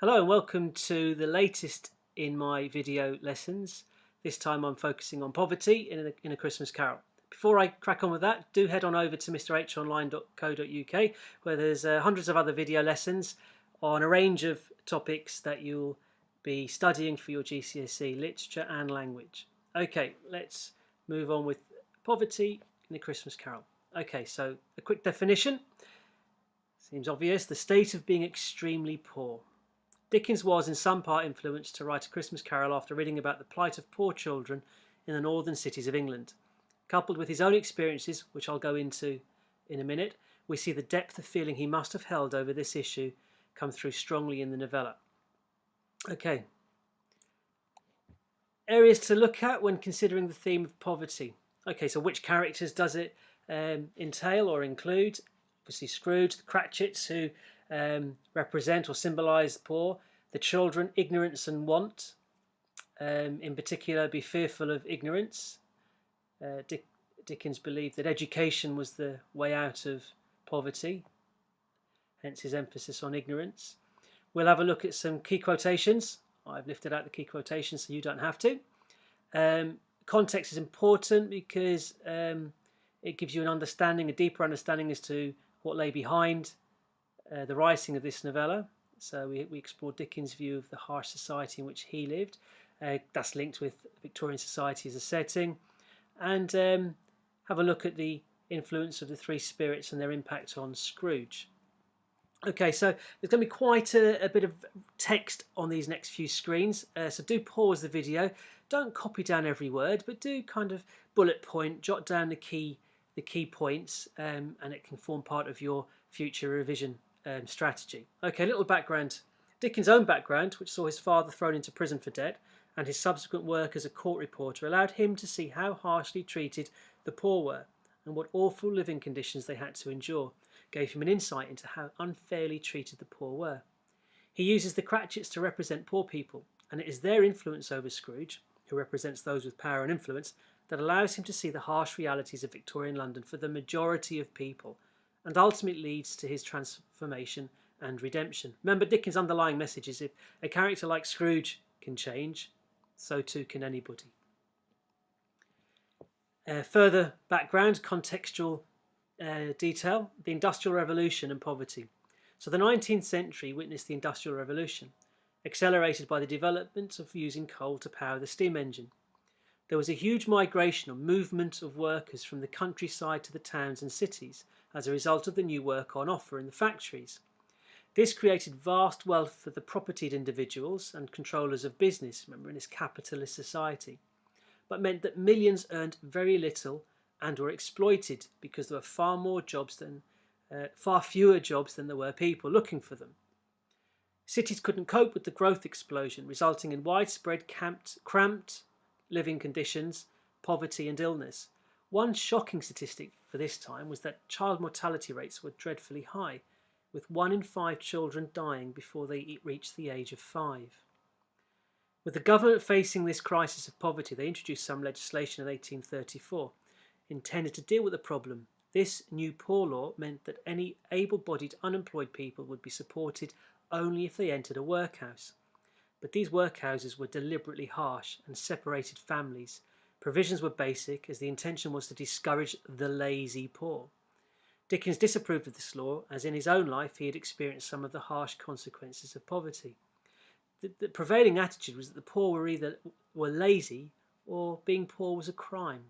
Hello and welcome to the latest in my video lessons. This time I'm focusing on poverty in a Christmas Carol. Before I crack on with that, do head on over to mrhonline.co.uk where there's hundreds of other video lessons on a range of topics that you'll be studying for your GCSE literature and language. Okay, let's move on with poverty in the Christmas Carol. Okay, so a quick definition. Seems obvious. The state of being extremely poor. Dickens was in some part influenced to write A Christmas Carol after reading about the plight of poor children in the northern cities of England. Coupled with his own experiences, which I'll go into in a minute, we see the depth of feeling he must have held over this issue come through strongly in the novella. Okay. Areas to look at when considering the theme of poverty. Okay, so which characters does it entail or include? Obviously Scrooge, the Cratchits, who represent or symbolise the poor, the children, ignorance and want. In particular, be fearful of ignorance. Dickens believed that education was the way out of poverty, hence his emphasis on ignorance. We'll have a look at some key quotations. I've lifted out the key quotations so you don't have to. Context is important because it gives you an understanding, a deeper understanding as to what lay behind the writing of this novella. So we explored Dickens' view of the harsh society in which he lived. That's linked with Victorian society as a setting. And have a look at the influence of the three spirits and their impact on Scrooge. Okay, so there's going to be quite a bit of text on these next few screens. So do pause the video. Don't copy down every word, but do kind of bullet point, jot down the key points, and it can form part of your future revision strategy. Okay, a little background. Dickens' own background, which saw his father thrown into prison for debt, and his subsequent work as a court reporter allowed him to see how harshly treated the poor were and what awful living conditions they had to endure, gave him an insight into how unfairly treated the poor were. He uses the Cratchits to represent poor people, and it is their influence over Scrooge, who represents those with power and influence, that allows him to see the harsh realities of Victorian London for the majority of people, and ultimately leads to his transformation and redemption. Remember, Dickens' underlying message is if a character like Scrooge can change, so too can anybody. Further background, contextual detail, the Industrial Revolution and poverty. So the 19th century witnessed the Industrial Revolution, accelerated by the development of using coal to power the steam engine. There was a huge migration or movement of workers from the countryside to the towns and cities as a result of the new work on offer in the factories. This created vast wealth for the propertied individuals and controllers of business, remember, in this capitalist society, but meant that millions earned very little and were exploited because there were far fewer jobs than there were people looking for them. Cities couldn't cope with the growth explosion, resulting in widespread cramped living conditions, poverty and illness. One shocking statistic for this time was that child mortality rates were dreadfully high, with 1 in 5 children dying before they reached the age of 5. With the government facing this crisis of poverty, they introduced some legislation in 1834 intended to deal with the problem. This new poor law meant that any able-bodied unemployed people would be supported only if they entered a workhouse. But these workhouses were deliberately harsh and separated families. Provisions were basic, as the intention was to discourage the lazy poor. Dickens disapproved of this law, as in his own life he had experienced some of the harsh consequences of poverty. The prevailing attitude was that the poor were lazy, or being poor was a crime.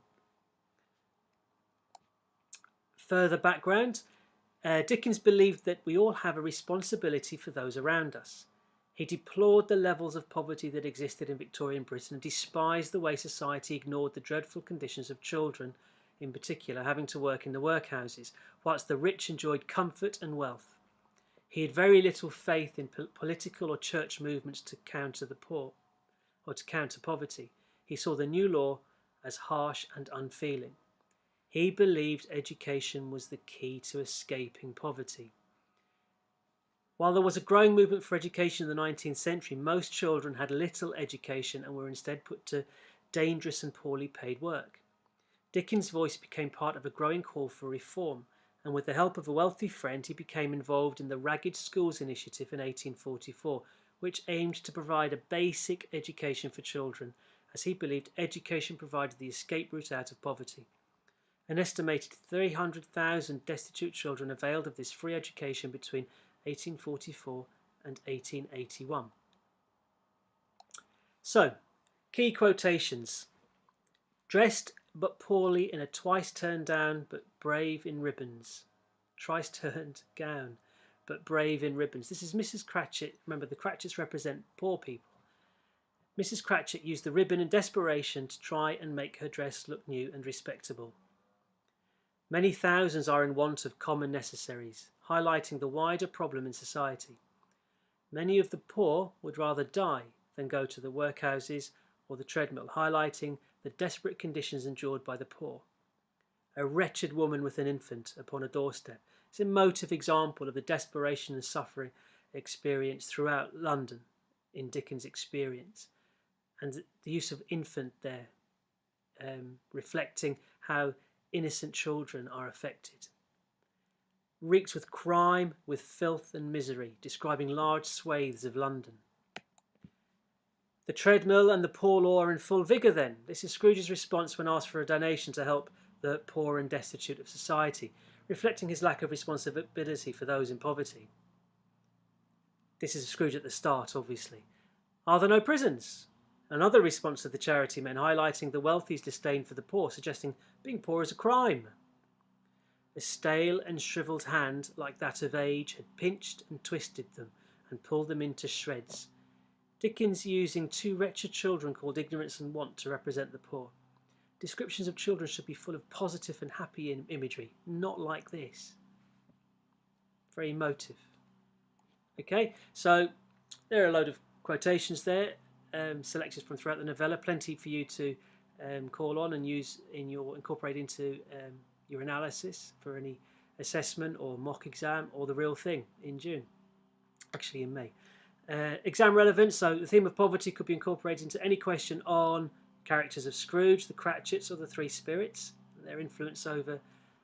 Further background, Dickens believed that we all have a responsibility for those around us. He deplored the levels of poverty that existed in Victorian Britain and despised the way society ignored the dreadful conditions of children, in particular, having to work in the workhouses, whilst the rich enjoyed comfort and wealth. He had very little faith in political or church movements to counter the poor, or to counter poverty. He saw the new law as harsh and unfeeling. He believed education was the key to escaping poverty. While there was a growing movement for education in the 19th century, most children had little education and were instead put to dangerous and poorly paid work. Dickens' voice became part of a growing call for reform, and with the help of a wealthy friend he became involved in the Ragged Schools initiative in 1844, which aimed to provide a basic education for children, as he believed education provided the escape route out of poverty. An estimated 300,000 destitute children availed of this free education between 1844 and 1881. So, key quotations. Dressed but poorly in a twice turned down but brave in ribbons. Twice turned gown but brave in ribbons. This is Mrs. Cratchit. Remember, the Cratchits represent poor people. Mrs. Cratchit used the ribbon in desperation to try and make her dress look new and respectable. Many thousands are in want of common necessaries, highlighting the wider problem in society. Many of the poor would rather die than go to the workhouses or the treadmill, highlighting the desperate conditions endured by the poor. A wretched woman with an infant upon a doorstep is a emotive example of the desperation and suffering experienced throughout London in Dickens' experience, and the use of infant there reflecting how innocent children are affected. Reeked with crime, with filth and misery, describing large swathes of London. The treadmill and the poor law are in full vigour then. This is Scrooge's response when asked for a donation to help the poor and destitute of society, reflecting his lack of responsibility for those in poverty. This is Scrooge at the start, obviously. Are there no prisons? Another response to the charity men, highlighting the wealthy's disdain for the poor, suggesting being poor is a crime. A stale and shrivelled hand like that of age had pinched and twisted them and pulled them into shreds. Dickens using two wretched children called ignorance and want to represent the poor. Descriptions of children should be full of positive and happy imagery, not like this. Very emotive. Okay, so there are a load of quotations there, selected from throughout the novella, plenty for you to call on and use incorporate into your analysis for any assessment or mock exam or the real thing in June, actually in May. Exam relevance, so the theme of poverty could be incorporated into any question on characters of Scrooge, the Cratchits or the Three Spirits, their influence over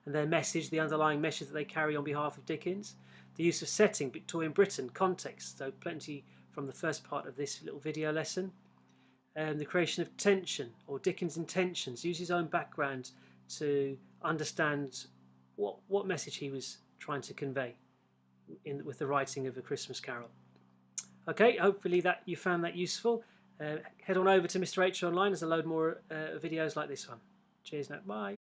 and their message, the underlying message that they carry on behalf of Dickens. The use of setting, Victorian Britain, context, so plenty from the first part of this little video lesson. The creation of tension, or Dickens' intentions, use his own background to understand what message he was trying to convey with the writing of A Christmas Carol. Okay, hopefully that you found that useful. Head on over to Mr. H Online, there's a load more videos like this one. Cheers now, bye.